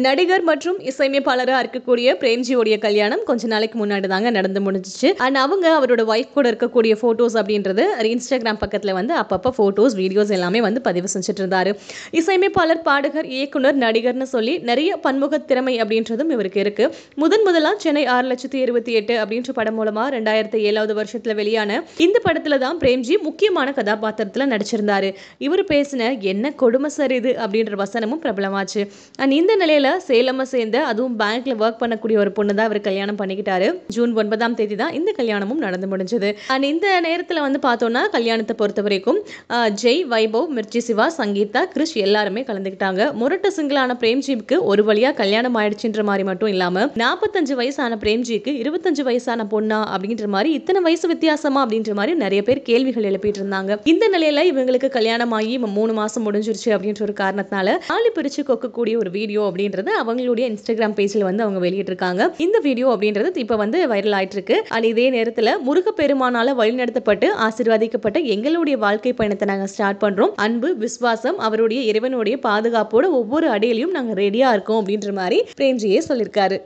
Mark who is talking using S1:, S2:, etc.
S1: நடிகர் மற்றும் இசையமைப்பாளராக இருக்கக்கூடிய பிரேம்ஜியோடைய கல்யாணம் கொஞ்ச நாளைக்கு முன்னாடி தாங்க நடந்து முடிஞ்சிச்சு. அண்ட் அவங்க அவரோட ஒய்ஃப் கூட இருக்கக்கூடிய ஃபோட்டோஸ் அப்படின்றது இன்ஸ்டாகிராம் பக்கத்தில் வந்து அப்பப்போ ஃபோட்டோஸ் வீடியோஸ் எல்லாமே வந்து பதிவு செஞ்சுட்டு இருந்தாரு. இசையமைப்பாளர், பாடகர், இயக்குனர், நடிகர்னு சொல்லி நிறைய பன்முக திறமை அப்படின்றதும் இவருக்கு இருக்கு. முதலாக சென்னை 6,28,000 அப்படின்ற படம் மூலமா 2007 வருஷத்துல வெளியான இந்த படத்துல தான் பிரேம்ஜி முக்கியமான கதாபாத்திரத்தில் நடிச்சிருந்தாரு. இவர் பேசின என்ன கொடுமை சார் இது அப்படின்ற வசனமும் பிரபலமாச்சு. அண்ட் இந்த நிலையில சேலம சேர்ந்த, அதுவும் பேங்க்ல ஒர்க் பண்ணக்கூடிய ஒரு பொண்ணு தான் இவர் கல்யாணம் பண்ணிக்கிட்டாரு. ஜூன் 9 தான் இந்த கல்யாணமும் நடந்து முடிஞ்சது. அண்ட் இந்த நேரத்தில் வந்து பார்த்தோம்னா கல்யாணத்தை பொறுத்த வரைக்கும் ஜெய், வைபவ், மிர்ச்சி சிவா, சங்கீதா, கிறிஷ் எல்லாருமே கலந்துக்கிட்டாங்க. முரட்டு சிங்கிளான பிரேம்ஜிக்கு ஒரு வழியா கல்யாணம் ஆயிடுச்சுன்ற மாதிரி மட்டும் இல்லாம 45 வயசான பிரேம்ஜிக்கு 25 வயசான பொண்ணா அப்படின்ற மாதிரி, இத்தனை வயசு வித்தியாசமா அப்படின்ற மாதிரி நிறைய பேர் கேள்விகள் எழுப்பிட்டு இருந்தாங்க. இந்த நிலையில இவங்களுக்கு கல்யாணம் ஆகி 3 மாசம் முடிஞ்சிருச்சு அப்படின்ற ஒரு காரணத்தினால தாலி பிரிச்சு கொக்கக்கூடிய ஒரு வீடியோ அப்படின்றது அவங்களுடைய இன்ஸ்டாகிராம் பேஜ்ல வந்து அவங்க வெளியிட்டிருக்காங்க. இந்த வீடியோ அப்படின்றது இப்ப வந்து வைரல் ஆயிட்டு இருக்கு. இதே நேரத்துல முருகப்பெருமானால வழிநடத்தப்பட்டு ஆசீர்வதிக்கப்பட்ட எங்களுடைய வாழ்க்கை பயணத்தை நாங்க ஸ்டார்ட் பண்றோம். அன்பு, விசுவாசம், அவருடைய இறைவனுடைய பாதுகாப்போட ஒவ்வொரு அடியிலையும் நாங்க ரெடியா இருக்கோம் அப்படின்ற மாதிரி பிரேம்ஜியே சொல்லியிருக்காரு.